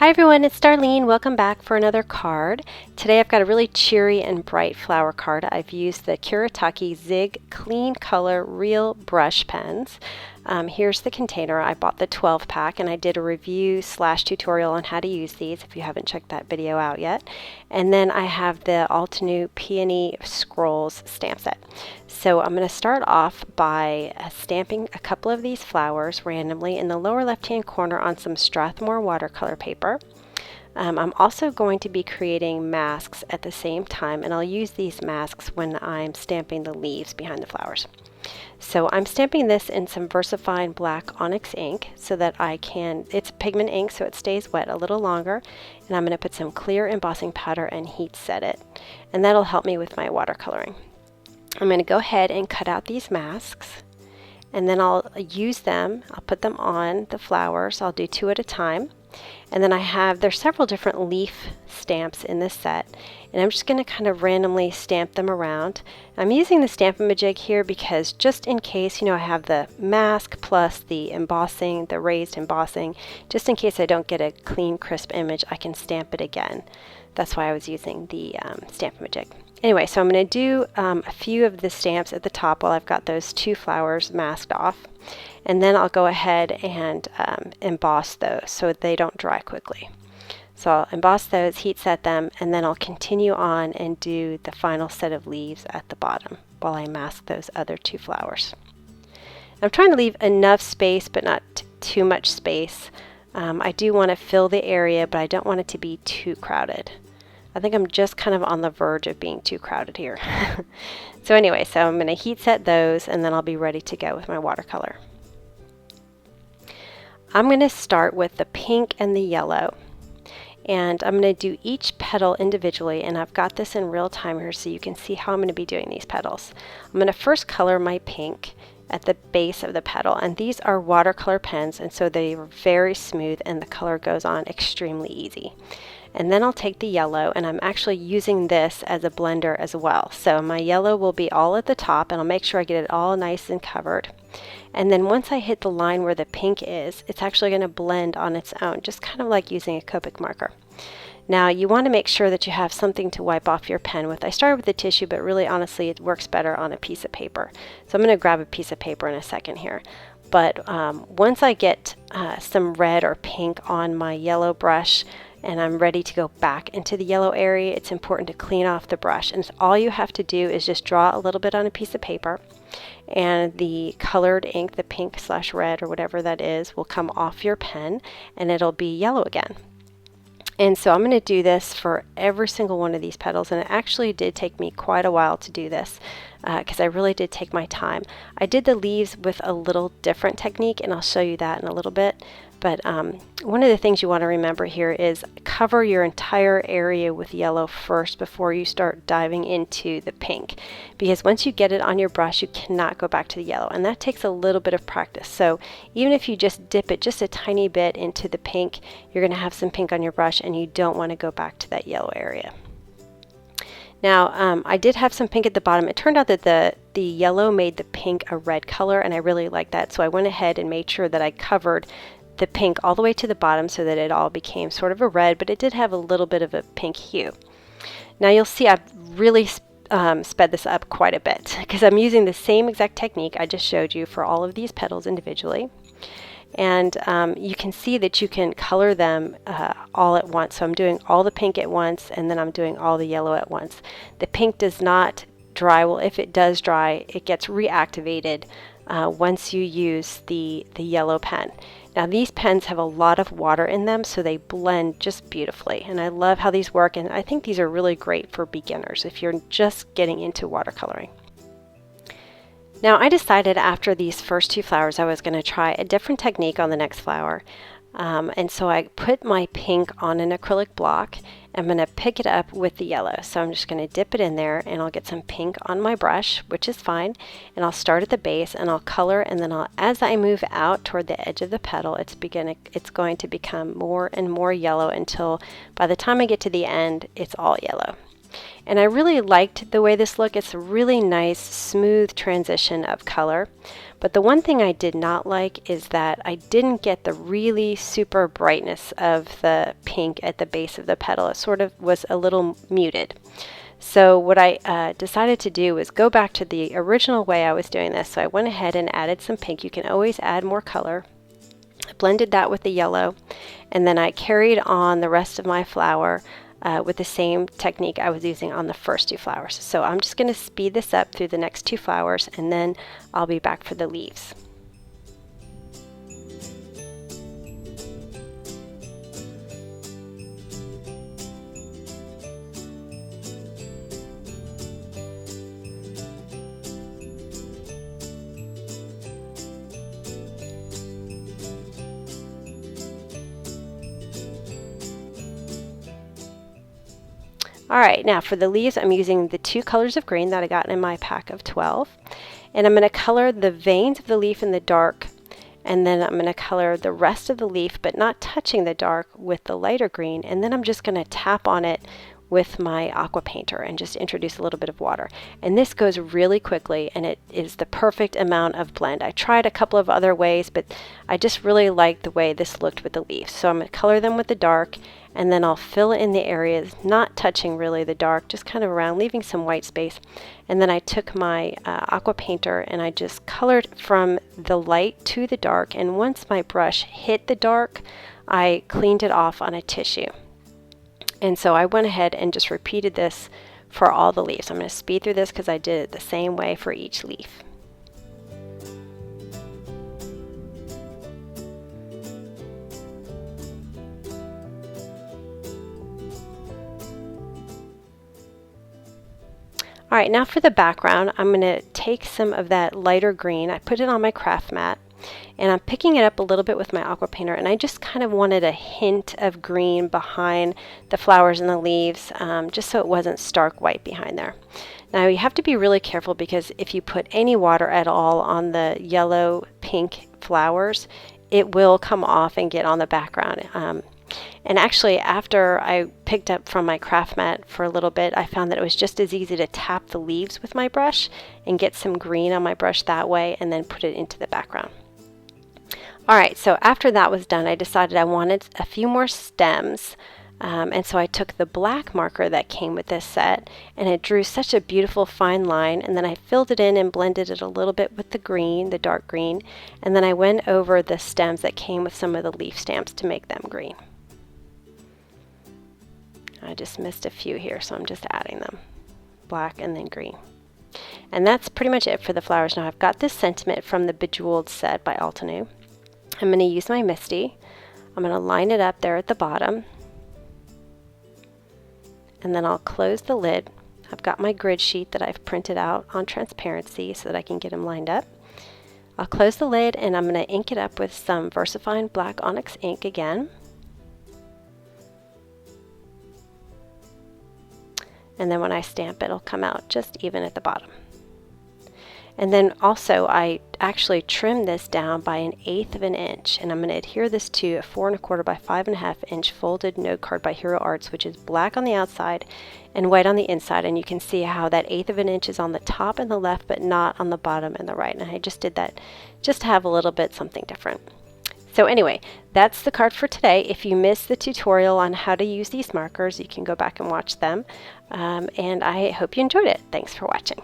Hi everyone, it's Darlene. Welcome back for another card. Today I've got a really cheery and bright flower card. I've used the Kuretake Zig Clean Color Real Brush Pens. Here's the container. I bought the 12 pack and I did a review / tutorial on how to use these if you haven't checked that video out yet. And then I have the Altenew Peony Scrolls stamp set. So I'm going to start off by stamping a couple of these flowers randomly in the lower left hand corner on some Strathmore watercolor paper. I'm also going to be creating masks at the same time, and I'll use these masks when I'm stamping the leaves behind the flowers. So I'm stamping this in some VersaFine black onyx ink so that it's pigment ink so it stays wet a little longer, and I'm going to put some clear embossing powder and heat set it, and that'll help me with my watercoloring. I'm going to go ahead and cut out these masks, and then I'll use them. I'll put them on the flowers. I'll do 2 at a time. And then there's several different leaf stamps in this set, and I'm just going to kind of randomly stamp them around. I'm using the Stamp-A-Majig here because just in case, I have the mask plus the embossing, the raised embossing, just in case I don't get a clean, crisp image, I can stamp it again. That's why I was using the Stamp-A-Majig. Anyway, so I'm going to do a few of the stamps at the top while I've got those 2 flowers masked off. And then I'll go ahead and emboss those so they don't dry quickly. So I'll emboss those, heat set them, and then I'll continue on and do the final set of leaves at the bottom while I mask those other 2 flowers. I'm trying to leave enough space but not too much space. I do want to fill the area, but I don't want it to be too crowded. I think I'm just kind of on the verge of being too crowded here. So anyway, so I'm going to heat set those, and then I'll be ready to go with my watercolor. I'm going to start with the pink and the yellow, and I'm going to do each petal individually, and I've got this in real time here so you can see how I'm going to be doing these petals. I'm going to first color my pink at the base of the petal, and these are watercolor pens, and so they are very smooth and the color goes on extremely easy. And then I'll take the yellow, and I'm actually using this as a blender as well. So my yellow will be all at the top, and I'll make sure I get it all nice and covered. And then once I hit the line where the pink is, it's actually going to blend on its own, just kind of like using a Copic marker. Now you want to make sure that you have something to wipe off your pen with. I started with a tissue, but really honestly it works better on a piece of paper. So I'm going to grab a piece of paper in a second here. But once I get some red or pink on my yellow brush, and I'm ready to go back into the yellow area, it's important to clean off the brush. And all you have to do is just draw a little bit on a piece of paper, and the colored ink, the pink / red or whatever that is, will come off your pen and it'll be yellow again. And so I'm going to do this for every single one of these petals, and it actually did take me quite a while to do this because I really did take my time. I did the leaves with a little different technique, and I'll show you that in a little bit. But one of the things you want to remember here is cover your entire area with yellow first before you start diving into the pink. Because once you get it on your brush, you cannot go back to the yellow. And that takes a little bit of practice. So even if you just dip it just a tiny bit into the pink, you're going to have some pink on your brush, and you don't want to go back to that yellow area. Now, I did have some pink at the bottom. It turned out that the yellow made the pink a red color, and I really liked that. So I went ahead and made sure that I covered the pink all the way to the bottom so that it all became sort of a red, but it did have a little bit of a pink hue. Now you'll see I've really sped this up quite a bit because I'm using the same exact technique I just showed you for all of these petals individually. And you can see that you can color them all at once. So I'm doing all the pink at once, and then I'm doing all the yellow at once. The pink does not dry. Well, if it does dry, it gets reactivated once you use the yellow pen. Now these pens have a lot of water in them, so they blend just beautifully, and I love how these work, and I think these are really great for beginners if you're just getting into watercoloring. Now I decided after these first 2 flowers I was going to try a different technique on the next flower, and so I put my pink on an acrylic block. I'm going to pick it up with the yellow, so I'm just going to dip it in there, and I'll get some pink on my brush, which is fine, and I'll start at the base and I'll color, and then as I move out toward the edge of the petal, it's going to become more and more yellow until by the time I get to the end it's all yellow. And I really liked the way this looked. It's a really nice, smooth transition of color. But the one thing I did not like is that I didn't get the really super brightness of the pink at the base of the petal. It sort of was a little muted. So what I decided to do was go back to the original way I was doing this. So I went ahead and added some pink. You can always add more color. I blended that with the yellow, and then I carried on the rest of my flower with the same technique I was using on the first two flowers. So I'm just going to speed this up through the next two flowers, and then I'll be back for the leaves. Alright, now for the leaves, I'm using the two colors of green that I got in my pack of 12. And I'm going to color the veins of the leaf in the dark, and then I'm going to color the rest of the leaf, but not touching the dark, with the lighter green. And then I'm just going to tap on it with my aqua painter and just introduce a little bit of water. And this goes really quickly, and it is the perfect amount of blend. I tried a couple of other ways, but I just really liked the way this looked with the leaves. So I'm going to color them with the dark, and then I'll fill in the areas, not touching really the dark, just kind of around, leaving some white space. And then I took my aqua painter and I just colored from the light to the dark, and once my brush hit the dark, I cleaned it off on a tissue. And so I went ahead and just repeated this for all the leaves. I'm going to speed through this because I did it the same way for each leaf. All right, now for the background, I'm going to take some of that lighter green. I put it on my craft mat, and I'm picking it up a little bit with my aqua painter, and I just kind of wanted a hint of green behind the flowers and the leaves, just so it wasn't stark white behind there. Now you have to be really careful, because if you put any water at all on the yellow pink flowers, it will come off and get on the background. And actually, after I picked up from my craft mat for a little bit, I found that it was just as easy to tap the leaves with my brush and get some green on my brush that way, and then put it into the background. Alright, so after that was done, I decided I wanted a few more stems, and so I took the black marker that came with this set, and it drew such a beautiful fine line, and then I filled it in and blended it a little bit with the green, the dark green, and then I went over the stems that came with some of the leaf stamps to make them green. I just missed a few here, so I'm just adding them, black and then green. And that's pretty much it for the flowers. Now I've got this sentiment from the Bejeweled set by Altenew. I'm going to use my Misty. I'm going to line it up there at the bottom, and then I'll close the lid. I've got my grid sheet that I've printed out on transparency so that I can get them lined up. I'll close the lid, and I'm going to ink it up with some VersaFine Black Onyx ink again. And then when I stamp, it'll come out just even at the bottom. And then also, I actually trimmed this down by 1/8 of an inch, and I'm going to adhere this to a 4 1/4 by 5 1/2 inch folded note card by Hero Arts, which is black on the outside and white on the inside. And you can see how that 1/8 of an inch is on the top and the left, but not on the bottom and the right. And I just did that just to have a little bit something different. So anyway, that's the card for today. If you missed the tutorial on how to use these markers, you can go back and watch them. And I hope you enjoyed it. Thanks for watching.